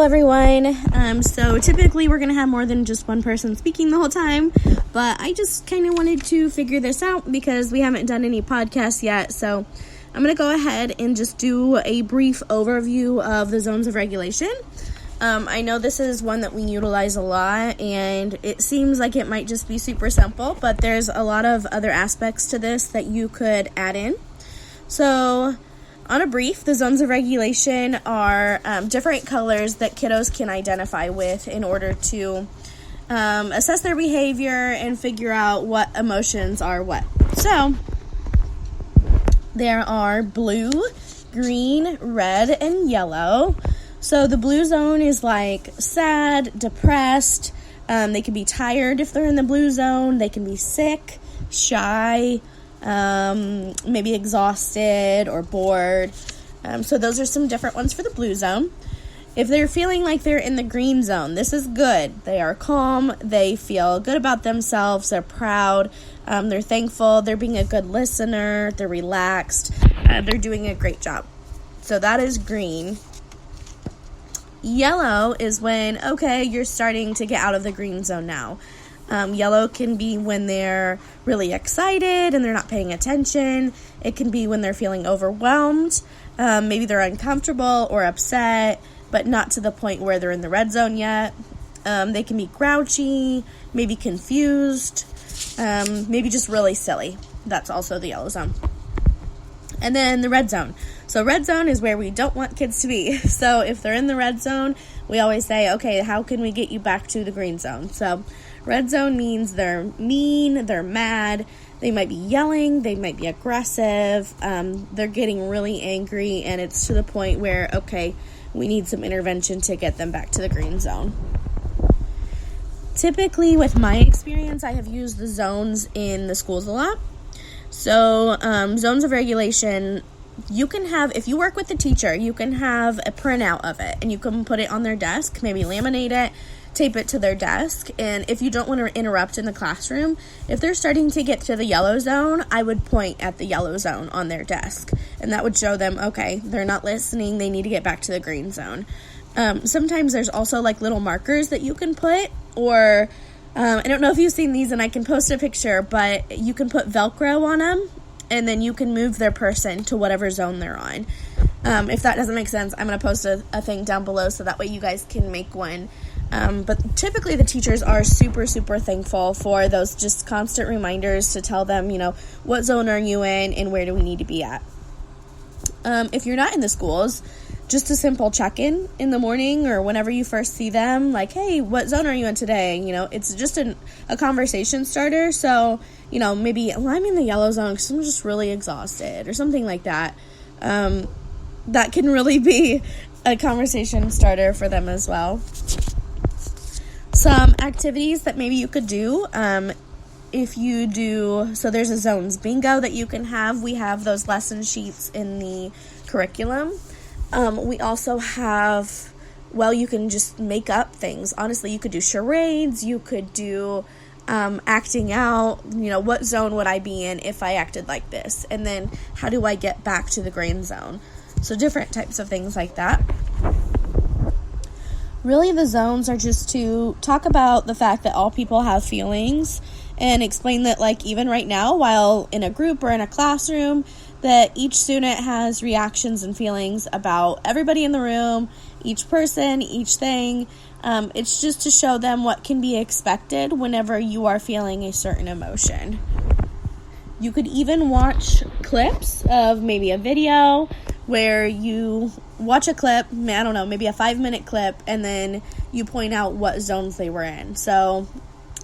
everyone. So typically we're going to have more than just one person speaking the whole time, but I just kind of wanted to figure this out because we haven't done any podcasts yet. So I'm going to go ahead and just do a brief overview of the zones of regulation. I know this is one that we utilize a lot, and it seems like it might just be super simple, but there's a lot of other aspects to this that you could add in. So on a brief, the zones of regulation are different colors that kiddos can identify with in order to assess their behavior and figure out what emotions are what. So there are blue, green, red, and yellow. So the blue zone is like sad, depressed. They can be tired if they're in the blue zone. They can be sick, shy, maybe exhausted or bored. So those are some different ones for the blue zone. If they're feeling like they're in the green zone, this is good. They are calm. They feel good about themselves. They're proud. They're thankful. They're being a good listener. They're relaxed. They're doing a great job. So that is green. Yellow is when, okay, you're starting to get out of the green zone now. Yellow can be when they're really excited and they're not paying attention. It can be when they're feeling overwhelmed. Maybe they're uncomfortable or upset, but not to the point where they're in the red zone yet. They can be grouchy, maybe confused, maybe just really silly. That's also the yellow zone. And then the red zone. So red zone is where we don't want kids to be. So if they're in the red zone, we always say, okay, how can we get you back to the green zone? So red zone means they're mean, they're mad, they might be yelling, they might be aggressive, they're getting really angry, and it's to the point where, okay, we need some intervention to get them back to the green zone. Typically, with my experience, I have used the zones in the schools a lot. So zones of regulation, you can have, if you work with the teacher, you can have a printout of it, and you can put it on their desk, maybe laminate it, tape it to their desk. And if you don't want to interrupt in the classroom, if they're starting to get to the yellow zone, I would point at the yellow zone on their desk, and that would show them, okay, they're not listening, they need to get back to the green zone. Sometimes there's also like little markers that you can put, or I don't know if you've seen these, and I can post a picture, but you can put Velcro on them, and then you can move their person to whatever zone they're on. If that doesn't make sense, I'm going to post a thing down below so that way you guys can make one. But typically the teachers are super, super thankful for those just constant reminders to tell them, what zone are you in and where do we need to be at. If you're not in the schools, just a simple check-in in the morning or whenever you first see them, like, hey, what zone are you in today? It's just a conversation starter. So, maybe, I'm in the yellow zone because I'm just really exhausted or something like that. That can really be a conversation starter for them as well. Some activities that maybe you could do, if you do, so there's a zones bingo that you can have. We have those lesson sheets in the curriculum. We also have, you can just make up things. Honestly, you could do charades, you could do acting out, what zone would I be in if I acted like this? And then how do I get back to the green zone? So different types of things like that. Really, the zones are just to talk about the fact that all people have feelings and explain that, like, even right now, while in a group or in a classroom, that each student has reactions and feelings about everybody in the room, each person, each thing. It's just to show them what can be expected whenever you are feeling a certain emotion. You could even watch clips of maybe a video where you watch a clip, I don't know, maybe a 5-minute clip, and then you point out what zones they were in. So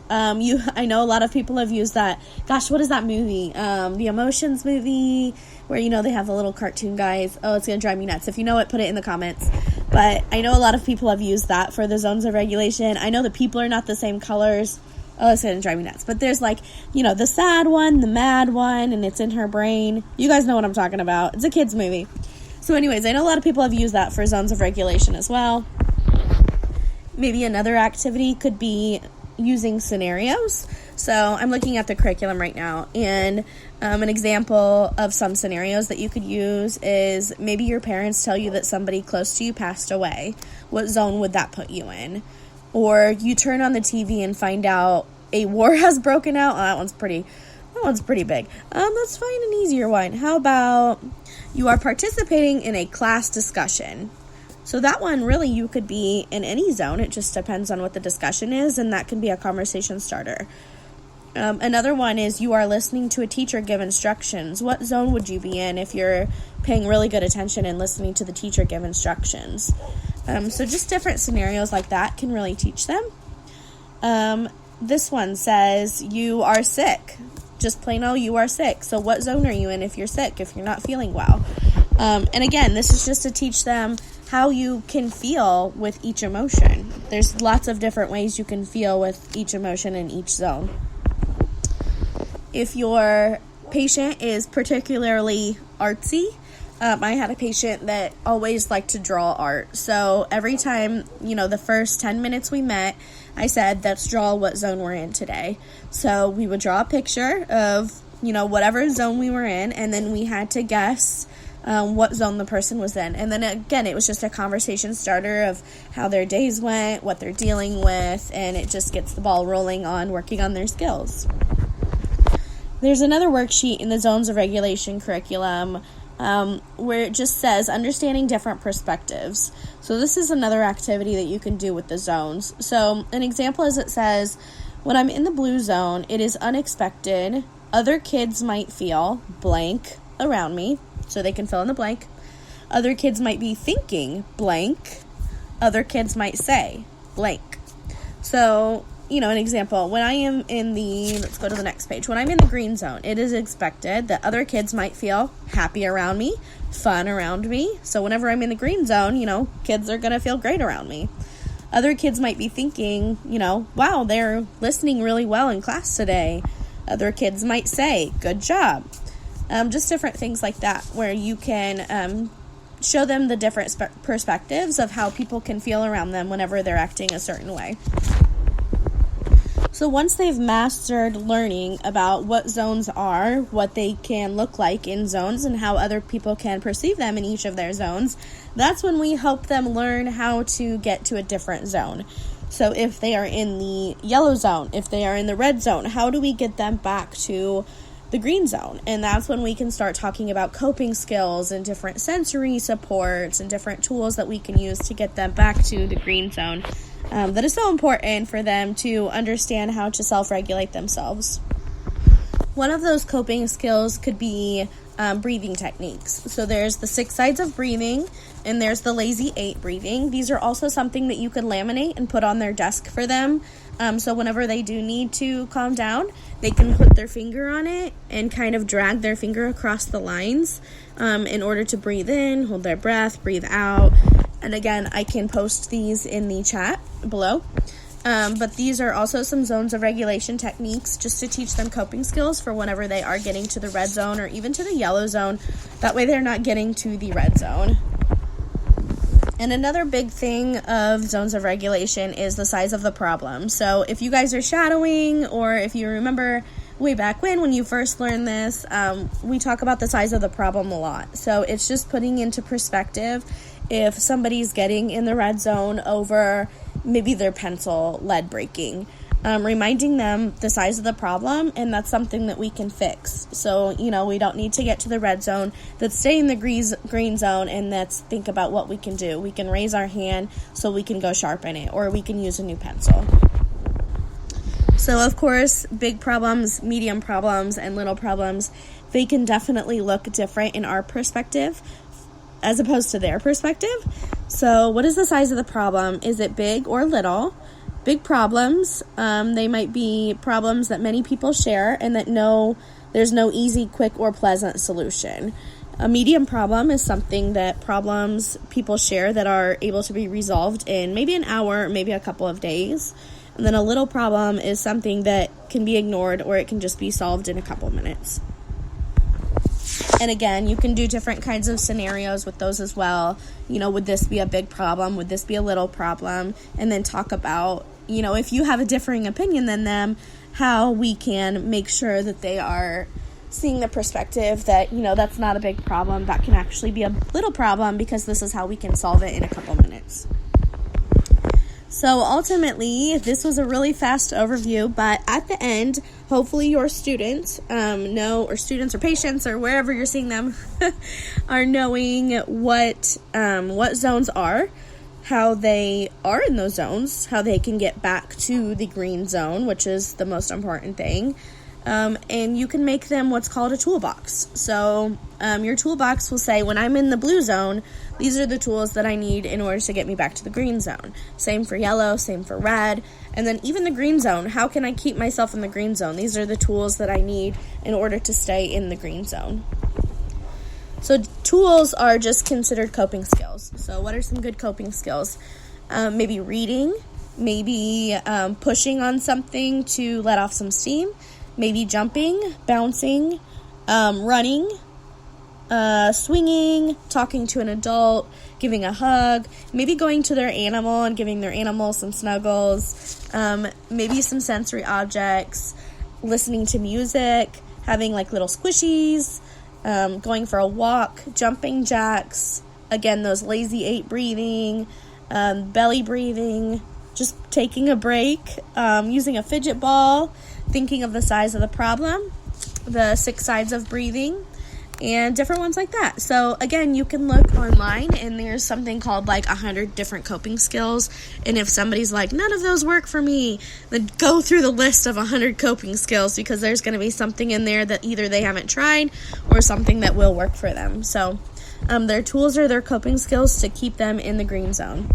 I know a lot of people have used that. Gosh, what is that movie? The Emotions movie, where, they have the little cartoon guys. Oh, it's going to drive me nuts. If you know it, put it in the comments. But I know a lot of people have used that for the zones of regulation. I know the people are not the same colors. Oh, it's going to drive me nuts. But there's the sad one, the mad one, and it's in her brain. You guys know what I'm talking about. It's a kid's movie. So anyways, I know a lot of people have used that for zones of regulation as well. Maybe another activity could be using scenarios. So I'm looking at the curriculum right now, and an example of some scenarios that you could use is maybe your parents tell you that somebody close to you passed away. What zone would that put you in? Or you turn on the TV and find out a war has broken out. Oh, that one's pretty big. Let's find an easier one. How about you are participating in a class discussion? So that one, really, you could be in any zone. It just depends on what the discussion is, and that can be a conversation starter. Another one is you are listening to a teacher give instructions. What zone would you be in if you're paying really good attention and listening to the teacher give instructions? So just different scenarios like that can really teach them. This one says you are sick. Just plain old, you are sick. So what zone are you in if you're sick, if you're not feeling well? And again, this is just to teach them how you can feel with each emotion. There's lots of different ways you can feel with each emotion in each zone. If your patient is particularly artsy, I had a patient that always liked to draw art. So every time, the first 10 minutes we met, I said, let's draw what zone we're in today. So we would draw a picture of, whatever zone we were in, and then we had to guess what zone the person was in. And then again, it was just a conversation starter of how their days went, what they're dealing with, and it just gets the ball rolling on working on their skills. There's another worksheet in the Zones of Regulation curriculum where it just says understanding different perspectives. So this is another activity that you can do with the zones. So an example is it says, when I'm in the blue zone, it is unexpected. Other kids might feel blank around me, so they can fill in the blank. Other kids might be thinking blank. Other kids might say blank. So, an example, when I am in let's go to the next page. When I'm in the green zone, it is expected that other kids might feel happy around me, fun around me. So whenever I'm in the green zone, kids are going to feel great around me. Other kids might be thinking, wow, they're listening really well in class today. Other kids might say, good job. Just different things like that where you can show them the different perspectives of how people can feel around them whenever they're acting a certain way. So once they've mastered learning about what zones are, what they can look like in zones, and how other people can perceive them in each of their zones, that's when we help them learn how to get to a different zone. So if they are in the yellow zone, if they are in the red zone, how do we get them back to the green zone? And that's when we can start talking about coping skills and different sensory supports and different tools that we can use to get them back to the green zone. That is so important for them to understand how to self-regulate themselves. One of those coping skills could be breathing techniques. So there's the 6 sides of breathing, and there's the lazy 8 breathing. These are also something that you could laminate and put on their desk for them. So whenever they do need to calm down, they can put their finger on it and kind of drag their finger across the lines in order to breathe in, hold their breath, breathe out. And again, I can post these in the chat below. But these are also some zones of regulation techniques just to teach them coping skills for whenever they are getting to the red zone or even to the yellow zone. That way they're not getting to the red zone. And another big thing of zones of regulation is the size of the problem. So if you guys are shadowing, or if you remember way back when you first learned this, we talk about the size of the problem a lot. So it's just putting into perspective if somebody's getting in the red zone over maybe their pencil lead breaking, reminding them the size of the problem, and that's something that we can fix. So, we don't need to get to the red zone. Let's stay in the green zone, and let's think about what we can do. We can raise our hand so we can go sharpen it, or we can use a new pencil. So, of course, big problems, medium problems, and little problems, they can definitely look different in our perspective as opposed to their perspective. So what is the size of the problem? Is it big or little? Big problems, they might be problems that many people share and that there's no easy, quick, or pleasant solution. A medium problem is something that problems people share that are able to be resolved in maybe an hour, maybe a couple of days. And then a little problem is something that can be ignored, or it can just be solved in a couple minutes. And again, you can do different kinds of scenarios with those as well. Would this be a big problem? Would this be a little problem? And then talk about, if you have a differing opinion than them, how we can make sure that they are seeing the perspective that, that's not a big problem. That can actually be a little problem, because this is how we can solve it in a couple minutes. So ultimately, this was a really fast overview, but at the end, hopefully your students or students or patients or wherever you're seeing them are knowing what zones are, how they are in those zones, how they can get back to the green zone, which is the most important thing. And you can make them what's called a toolbox. So your toolbox will say, when I'm in the blue zone, these are the tools that I need in order to get me back to the green zone. Same for yellow, same for red. And then even the green zone, how can I keep myself in the green zone? These are the tools that I need in order to stay in the green zone. So tools are just considered coping skills. So what are some good coping skills? Maybe reading, maybe pushing on something to let off some steam, maybe jumping, bouncing, running, swinging, talking to an adult, giving a hug, maybe going to their animal and giving their animal some snuggles, maybe some sensory objects, listening to music, having like little squishies, going for a walk, jumping jacks, again, those lazy 8 breathing, belly breathing, just taking a break, using a fidget ball, thinking of the size of the problem, the 6 sides of breathing, and different ones like that. So again, you can look online and there's something called like 100 different coping skills. And if somebody's like, none of those work for me, then go through the list of 100 coping skills, because there's going to be something in there that either they haven't tried or something that will work for them. So their tools are their coping skills to keep them in the green zone.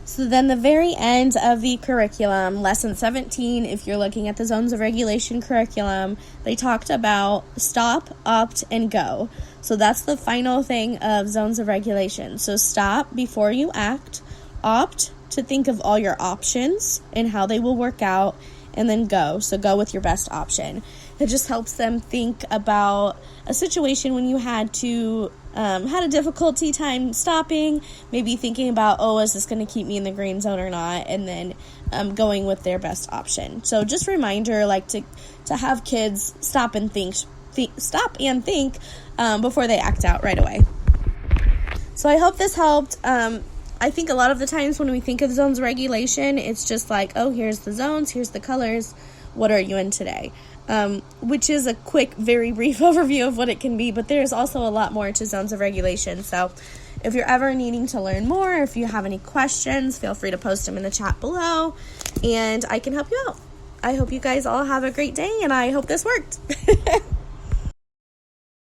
So then the very end of the curriculum, lesson 17, if you're looking at the zones of regulation curriculum, they talked about stop, opt, and go. So that's the final thing of zones of regulation. So stop before you act, opt to think of all your options and how they will work out, and then go. So go with your best option. It just helps them think about a situation when you had a difficulty time stopping, maybe thinking about, is this going to keep me in the green zone or not, and then going with their best option. So just a reminder, like to have kids stop and think before they act out right away. So I hope this helped. I think a lot of the times when we think of zones regulation, it's just like, here's the zones, here's the colors, what are you in today? Which is a quick, very brief overview of what it can be, but there's also a lot more to zones of regulation. So if you're ever needing to learn more, if you have any questions, feel free to post them in the chat below, and I can help you out. I hope you guys all have a great day, and I hope this worked.